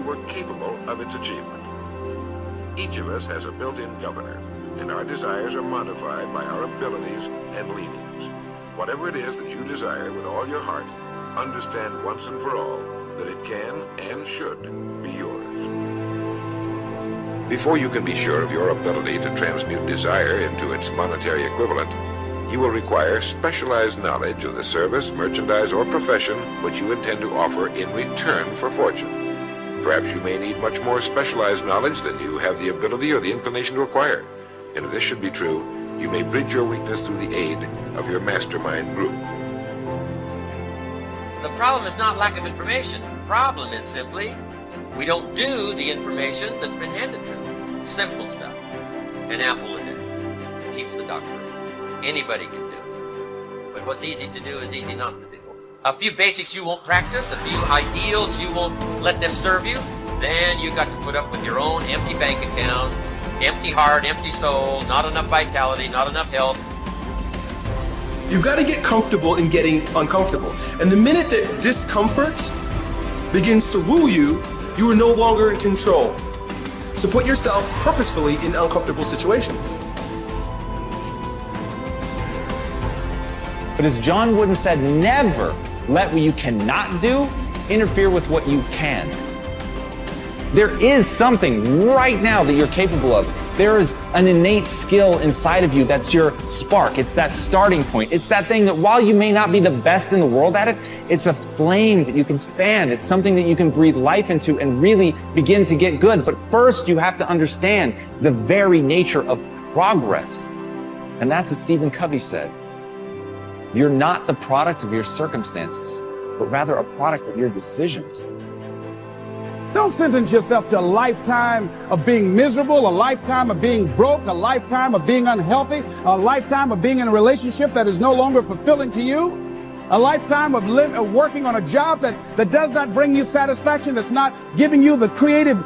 were capable of its achievement. Each of us has a built-in governor, and our desires are modified by our abilities and leanings. Whatever it is that you desire with all your heart, understand once and for all that it can and should be yours. Before you can be sure of your ability to transmute desire into its monetary equivalent, you will require specialized knowledge of the service, merchandise, or profession which you intend to offer in return for fortune. Perhaps you may need much more specialized knowledge than you have the ability or the inclination to acquire. And if this should be true, you may bridge your weakness through the aid of your mastermind group. The problem is not lack of information. The problem is simply we don't do the information that's been handed to us. Simple stuff. An apple a day keeps the doctor away. Anybody can do. But what's easy to do is easy not to do. A few basics you won't practice, a few ideals you won't let them serve you, then you got to put up with your own empty bank account, empty heart, empty soul, not enough vitality, not enough health. You've got to get comfortable in getting uncomfortable. And the minute that discomfort begins to woo you, you are no longer in control. So put yourself purposefully in uncomfortable situations. But as John Wooden said, never let what you cannot do interfere with what you can. There is something right now that you're capable of. There is an innate skill inside of you that's your spark. It's that starting point. It's that thing that while you may not be the best in the world at it, it's a flame that you can fan. It's something that you can breathe life into and really begin to get good. But first, you have to understand the very nature of progress. And that's what Stephen Covey said. You're not the product of your circumstances, but rather a product of your decisions. Don't sentence yourself to a lifetime of being miserable, a lifetime of being broke, a lifetime of being unhealthy, a lifetime of being in a relationship that is no longer fulfilling to you, a lifetime of working on a job that does not bring you satisfaction, that's not giving you the creative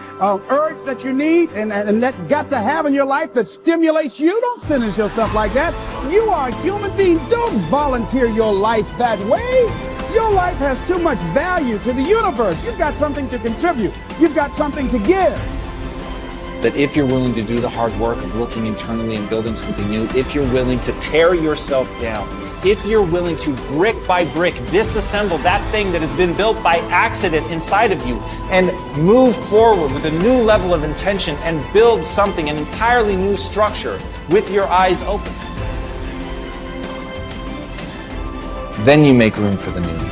urge that you need and that got to have in your life that stimulates you. Don't sentence yourself like that. You are a human being. Don't volunteer your life that way. Your life has too much value to the universe. You've got something to contribute. You've got something to give. That if you're willing to do the hard work of looking internally and building something new, if you're willing to tear yourself down, if you're willing to brick by brick disassemble that thing that has been built by accident inside of you and move forward with a new level of intention and build something, an entirely new structure with your eyes open, then you make room for the new.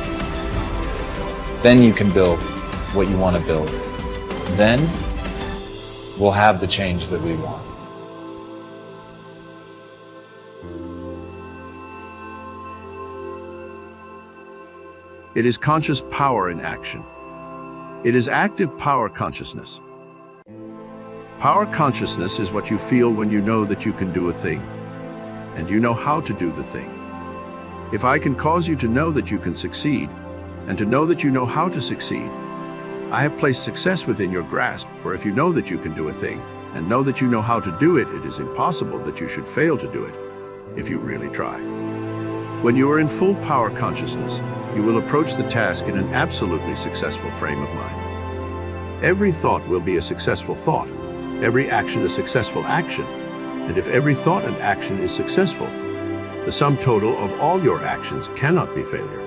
Then you can build what you want to build. Then we'll have the change that we want. It is conscious power in action. It is active power consciousness. Power consciousness is what you feel when you know that you can do a thing, and you know how to do the thing. If I can cause you to know that you can succeed, and to know that you know how to succeed, I have placed success within your grasp, for if you know that you can do a thing, and know that you know how to do it, it is impossible that you should fail to do it, if you really try. When you are in full power consciousness, you will approach the task in an absolutely successful frame of mind. Every thought will be a successful thought, every action a successful action, and if every thought and action is successful, the sum total of all your actions cannot be failure.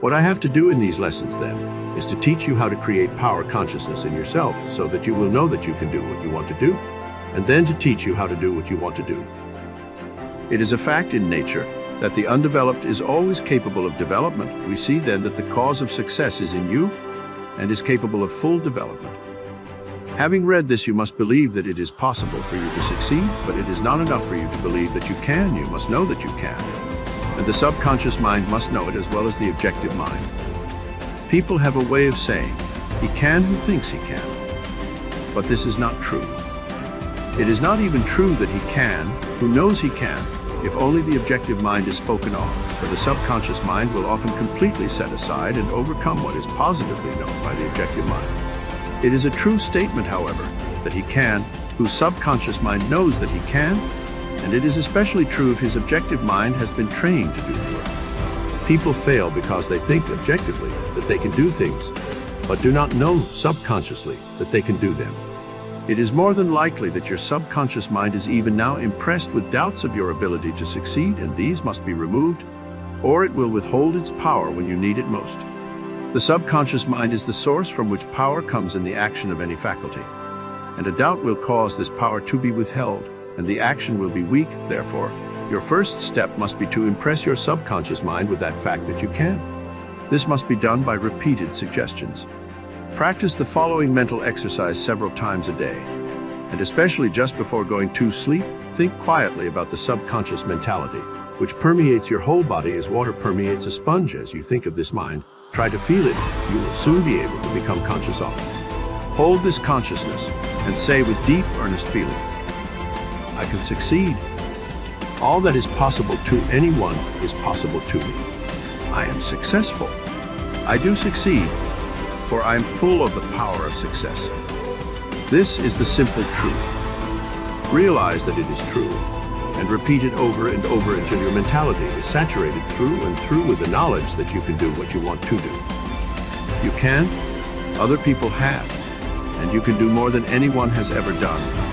What I have to do in these lessons, then, is to teach you how to create power consciousness in yourself so that you will know that you can do what you want to do, and then to teach you how to do what you want to do. It is a fact in nature that the undeveloped is always capable of development. We see then that the cause of success is in you and is capable of full development. Having read this, you must believe that it is possible for you to succeed, but it is not enough for you to believe that you can. You must know that you can. And the subconscious mind must know it as well as the objective mind. People have a way of saying, he can who thinks he can. But this is not true. It is not even true that he can, who knows he can, if only the objective mind is spoken of, for the subconscious mind will often completely set aside and overcome what is positively known by the objective mind. It is a true statement, however, that he can, whose subconscious mind knows that he can, and it is especially true if his objective mind has been trained to do the work. People fail because they think objectively that they can do things, but do not know subconsciously that they can do them. It is more than likely that your subconscious mind is even now impressed with doubts of your ability to succeed, and these must be removed, or it will withhold its power when you need it most. The subconscious mind is the source from which power comes in the action of any faculty, and a doubt will cause this power to be withheld, and the action will be weak. Therefore, your first step must be to impress your subconscious mind with that fact that you can. This must be done by repeated suggestions. Practice the following mental exercise several times a day, and especially just before going to sleep, think quietly about the subconscious mentality, which permeates your whole body as water permeates a sponge. As you think of this mind, try to feel it. You will soon be able to become conscious of it. Hold this consciousness and say with deep, earnest feeling, I can succeed. All that is possible to anyone is possible to me. I am successful. I do succeed, for I am full of the power of success. This is the simple truth. Realize that it is true, and repeat it over and over until your mentality is saturated through and through with the knowledge that you can do what you want to do. You can, other people have, and you can do more than anyone has ever done.